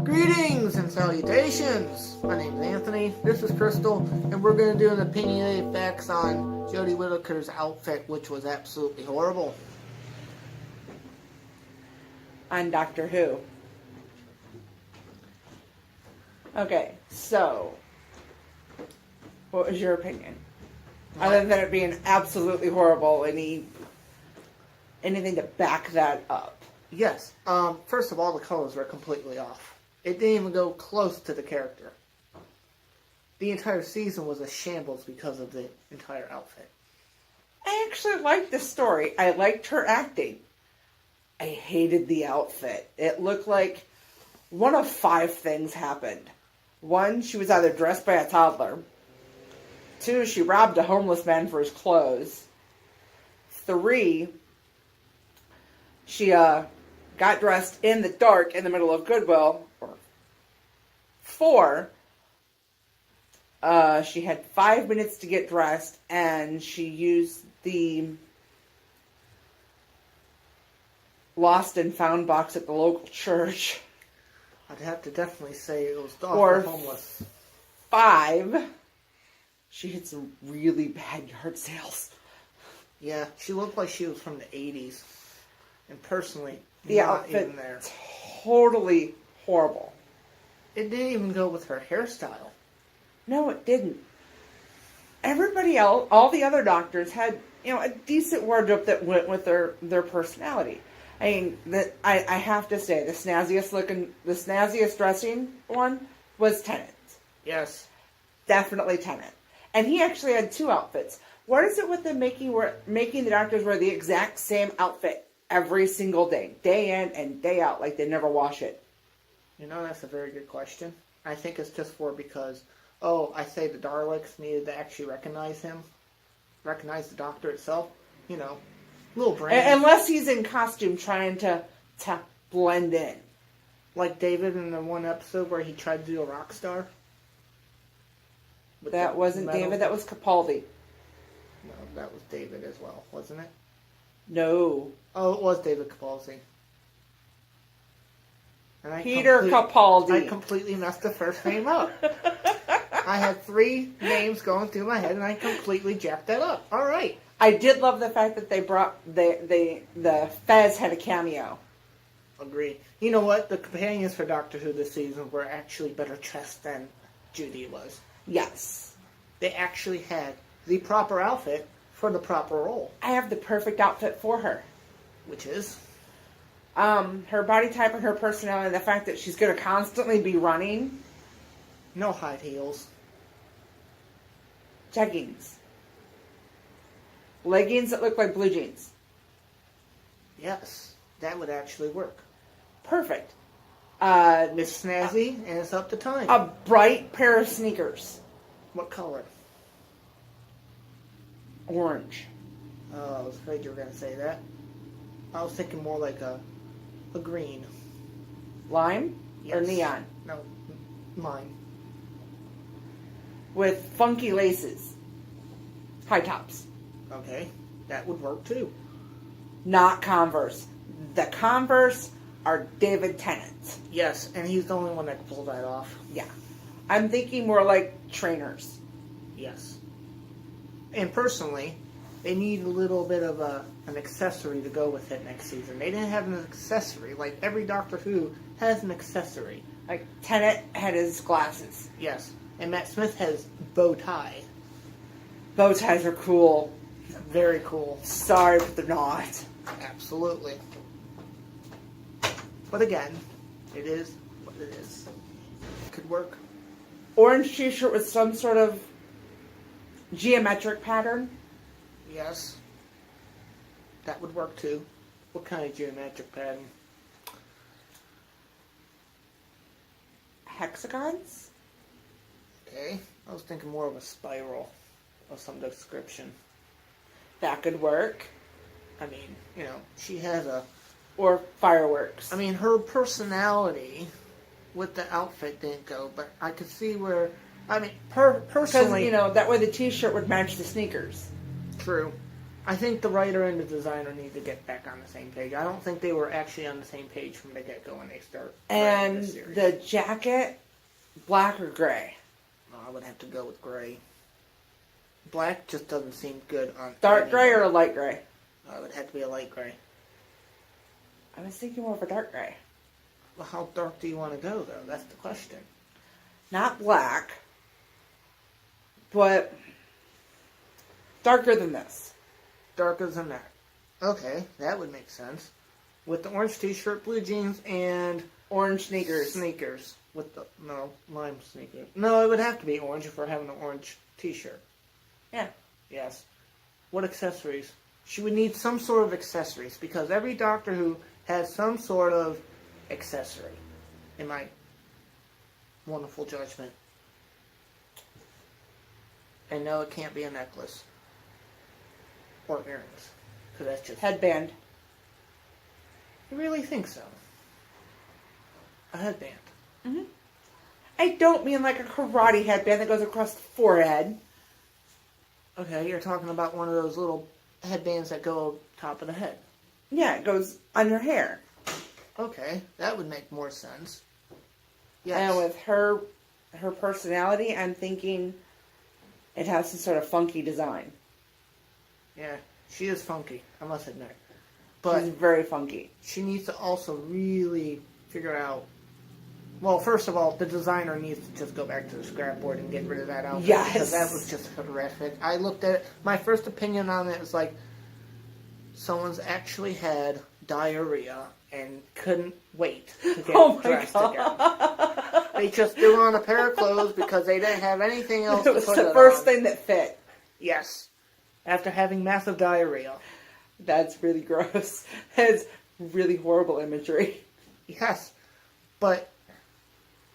Greetings and salutations! My name is Anthony, this is Crystal, and we're going to do an opinionated facts on Jodie Whittaker's outfit, which was absolutely horrible. On Doctor Who. Okay, so, what was your opinion? Other than it being absolutely horrible, anything to back that up? Yes, first of all, the colors were completely off. It didn't even go close to the character. The entire season was a shambles because of the entire outfit. I actually liked the story. I liked her acting. I hated the outfit. It looked like one of 5 things happened. 1, she was either dressed by a toddler. 2, she robbed a homeless man for his clothes. 3, she got dressed in the dark in the middle of Goodwill. 4, she had 5 minutes to get dressed, and she used the lost and found box at the local church. I'd have to definitely say it was Or the homeless. 5, she had some really bad yard sales. Yeah, she looked like she was from the 80s. And personally, The not outfit, even there. Totally horrible. It didn't even go with her hairstyle. No, it didn't. Everybody else, all the other doctors had, a decent wardrobe that went with their personality. I mean, I have to say, the snazziest dressing one was Tennant. Yes. Definitely Tennant. And he actually had 2 outfits. What is it with them making the doctors wear the exact same outfit every single day in and day out, like they never wash it? That's a very good question. I think it's just because, I say the Daleks needed to actually recognize the doctor itself. Little brand. Unless he's in costume trying to blend in. Like David in the one episode where he tried to do a rock star. That wasn't David, that was Capaldi. No, that was David as well, wasn't it? No. Oh, it was David Capaldi. And Peter Capaldi. I completely messed the first name up. I had 3 names going through my head, and I completely jacked that up. All right. I did love the fact that they brought the Fez had a cameo. Agree. You know what? The companions for Doctor Who this season were actually better dressed than Judy was. Yes. They actually had the proper outfit for the proper role. I have the perfect outfit for her. Which is? Her body type and her personality, the fact that she's going to constantly be running. No high heels. Jeggings. Leggings that look like blue jeans. Yes, that would actually work. Perfect. It's snazzy and it's up to time. A bright pair of sneakers. What color? Orange. Oh, I was afraid you were going to say that. I was thinking more like a green. Lime? Yes. Or neon? No, mine. With funky laces. High tops. Okay, that would work too. Not Converse. The Converse are David Tennant's. Yes, and he's the only one that can pull that off. Yeah. I'm thinking more like trainers. Yes. And personally, they need a little bit of an accessory to go with it next season. They didn't have an accessory. Like, every Doctor Who has an accessory. Like, Tennant had his glasses. Yes. And Matt Smith has bow tie. Bow ties are cool. Very cool. Sorry, but they're not. Absolutely. But again, it is what it is. It could work. Orange t-shirt with some sort of geometric pattern. Yes. That would work too. What kind of geometric pattern? Hexagons? Okay. I was thinking more of a spiral of some description. That could work. I mean, she has a... Or fireworks. I mean, her personality with the outfit didn't go, but I could see where... I mean, personally... Because, that way the t-shirt would match the sneakers. True. I think the writer and the designer need to get back on the same page. I don't think they were actually on the same page from the get-go when they start. And this series. the jacket, black or gray? Oh, I would have to go with gray. Black just doesn't seem good on. Dark gray or a light gray? It would have to be a light gray. I was thinking more of a dark gray. Well, how dark do you want to go, though? That's the question. Not black, but darker than this. Darker than that. Okay, that would make sense. With the orange t-shirt, blue jeans, and Orange sneakers. Sneakers. With the, lime sneakers. No, it would have to be orange if we're having an orange t-shirt. Yeah. Yes. What accessories? She would need some sort of accessories, because every Doctor Who has some sort of accessory, in my wonderful judgment. And no, it can't be a necklace. Or earrings. Because that's just... Headband. You really think so? A headband. Mm-hmm. I don't mean like a karate headband that goes across the forehead. Okay, you're talking about one of those little headbands that go top of the head. Yeah, it goes on your hair. Okay, that would make more sense. Yes. And with her personality, I'm thinking it has some sort of funky design. Yeah, she is funky, I must admit. But she's very funky. She needs to also really figure out... Well, first of all, the designer needs to just go back to the scrapboard and get rid of that outfit. Yes. Because that was just horrific. I looked at it. My first opinion on it was like, someone's actually had diarrhea and couldn't wait to get dressed again. They just threw on a pair of clothes because they didn't have anything else to put it on. It was the first thing that fit. Yes. After having massive diarrhea. That's really gross. It's really horrible imagery. Yes. But...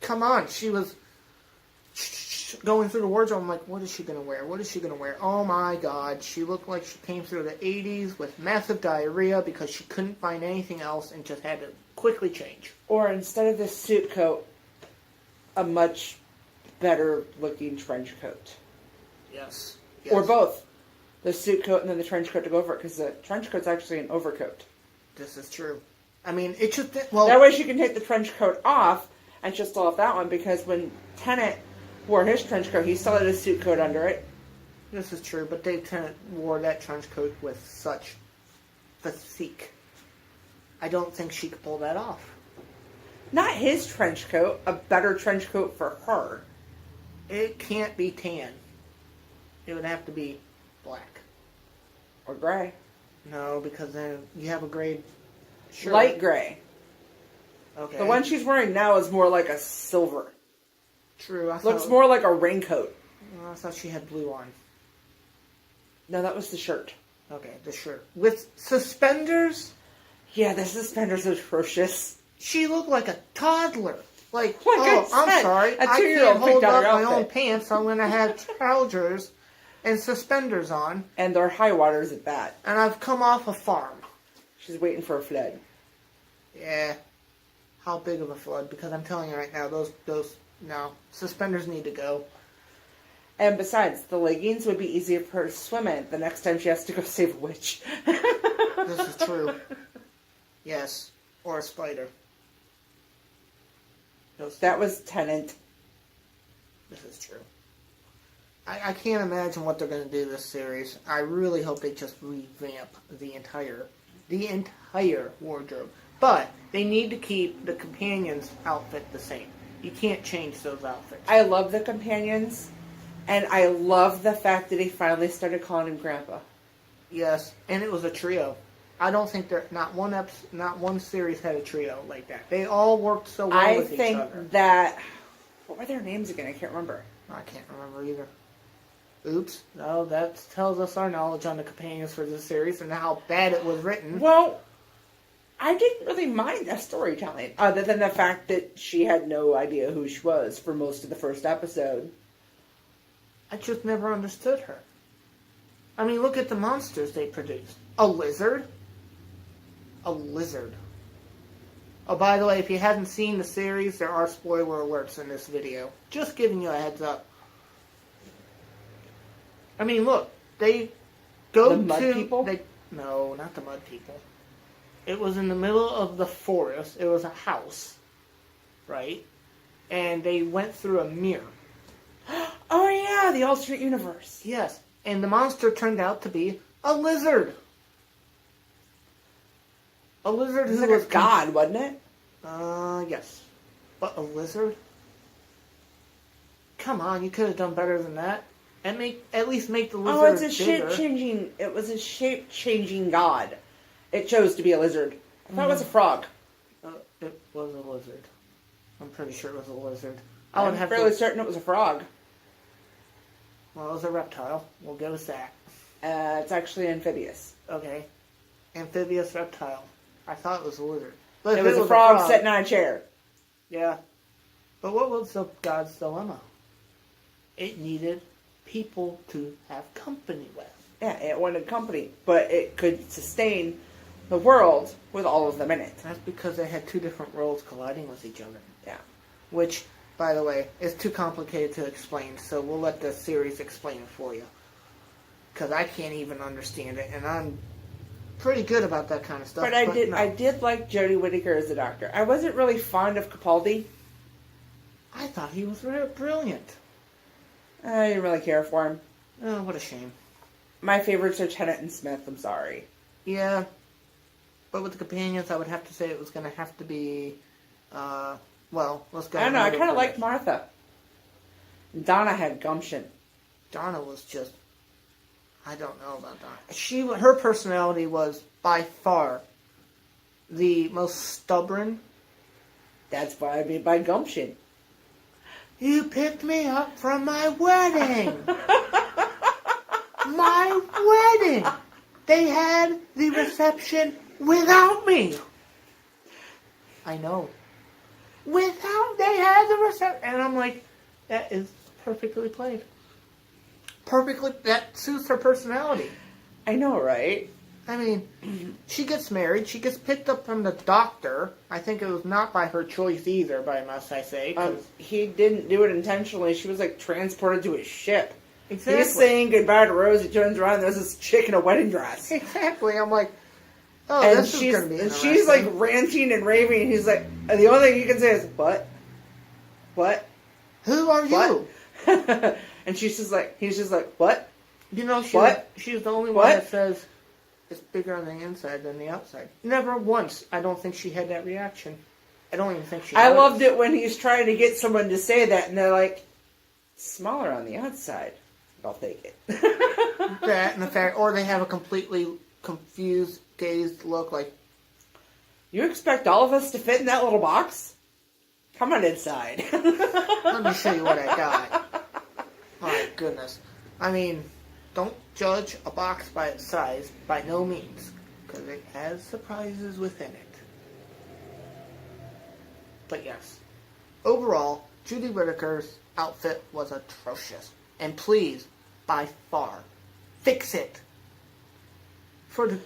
Come on, she was going through the wardrobe. I'm like, what is she going to wear? What is she going to wear? Oh my God. She looked like she came through the 80s with massive diarrhea because she couldn't find anything else and just had to quickly change. Or instead of this suit coat, a much better looking trench coat. Yes. Or both. The suit coat and then the trench coat to go over it, because the trench coat's actually an overcoat. This is true. I mean, it just... Well, that way she can take the trench coat off and she'll still have that one, because when Tennant wore his trench coat, he still had his suit coat under it. This is true, but Tennant wore that trench coat with such physique. I don't think she could pull that off. Not his trench coat, a better trench coat for her. It can't be tan. It would have to be black. Or gray. No, because then you have a gray shirt. Light gray. Okay. The one she's wearing now is more like a silver. True. Looks more like a raincoat. I thought she had blue on. No, that was the shirt. Okay, the shirt. With suspenders? Yeah, the suspenders are atrocious. She looked like a toddler. Like I'm sorry. I can't hold up my own pants, so I'm going to have trousers and suspenders on. And they're high waters at that. And I've come off a farm. She's waiting for a flood. Yeah. How big of a flood? Because I'm telling you right now, those suspenders need to go. And besides, the leggings would be easier for her to swim in the next time she has to go save a witch. This is true. Yes. Or a spider. That was Tennant. This is true. I can't imagine what they're going to do this series. I really hope they just revamp the entire wardrobe. But they need to keep the companions' outfit the same. You can't change those outfits. I love the companions, and I love the fact that he finally started calling him Grandpa. Yes, and it was a trio. I don't think not one series had a trio like that. They all worked so well with each other. I think that... What were their names again? I can't remember. I can't remember either. Oops. No, that tells us our knowledge on the companions for this series and how bad it was written. Well, I didn't really mind that storytelling, other than the fact that she had no idea who she was for most of the first episode. I just never understood her. I mean, look at the monsters they produced. A lizard? A lizard. Oh, by the way, if you haven't seen the series, there are spoiler alerts in this video. Just giving you a heads up. I mean, look, they The mud people? No, not the mud people. It was in the middle of the forest. It was a house, right? And they went through a mirror. Oh yeah, the alternate universe. Yes, and the monster turned out to be a lizard. A lizard who was a god, wasn't it? Yes. But a lizard? Come on, you could have done better than that. And at least make the lizard Oh, it's a bigger. shape-changing... It was a shape-changing god. It chose to be a lizard. I thought it was a frog. It was a lizard. I'm pretty sure it was a lizard. I'm fairly certain it was a frog. Well, it was a reptile. We'll go with that. It's actually amphibious. Okay. Amphibious reptile. I thought it was a lizard. But It was a frog sitting on a chair. Yeah. But what was the god's dilemma? It needed people to have company with. Yeah, it wanted company, but it could sustain the world with all of them in it. That's because they had two different worlds colliding with each other. Yeah. Which, by the way, is too complicated to explain, so we'll let the series explain it for you. Because I can't even understand it, and I'm pretty good about that kind of stuff. But I did like Jodie Whittaker as the Doctor. I wasn't really fond of Capaldi. I thought he was brilliant. I didn't really care for him. Oh, what a shame. My favorites are Tennant and Smith, I'm sorry. Yeah. But with the companions, I would have to say it was going to have to be, well, let's go. I don't know, I kind of like Martha. Donna had gumption. Donna was just, I don't know about Donna. Her personality was by far the most stubborn. That's why I mean by gumption. You picked me up from my wedding. My wedding. They had the reception without me. I know. They had the reception. And I'm like, that is perfectly played. That suits her personality. I know, right? I mean, she gets married. She gets picked up from the doctor. I think it was not by her choice either, must I say. He didn't do it intentionally. She was, like, transported to his ship. Exactly. He's saying goodbye to Rose. He turns around and there's this chick in a wedding dress. Exactly. I'm like, oh, and this is going to be interesting. She's, like, ranting and raving. And he's like, and the only thing he can say is, what? What? Who are you? And he's just like, what? You know, she's the only one that says it's bigger on the inside than the outside. Never once, I don't think she had that reaction. I don't even think she I loved it when he's trying to get someone to say that, and they're like, smaller on the outside. I'll take it. That and the fact, or they have a completely confused, dazed look like, you expect all of us to fit in that little box? Come on inside. let me show you what I got. My goodness. I mean, don't judge a box by its size, by no means, because it has surprises within it. But yes, overall, Jodie Whittaker's outfit was atrocious. And please, by far, fix it. For the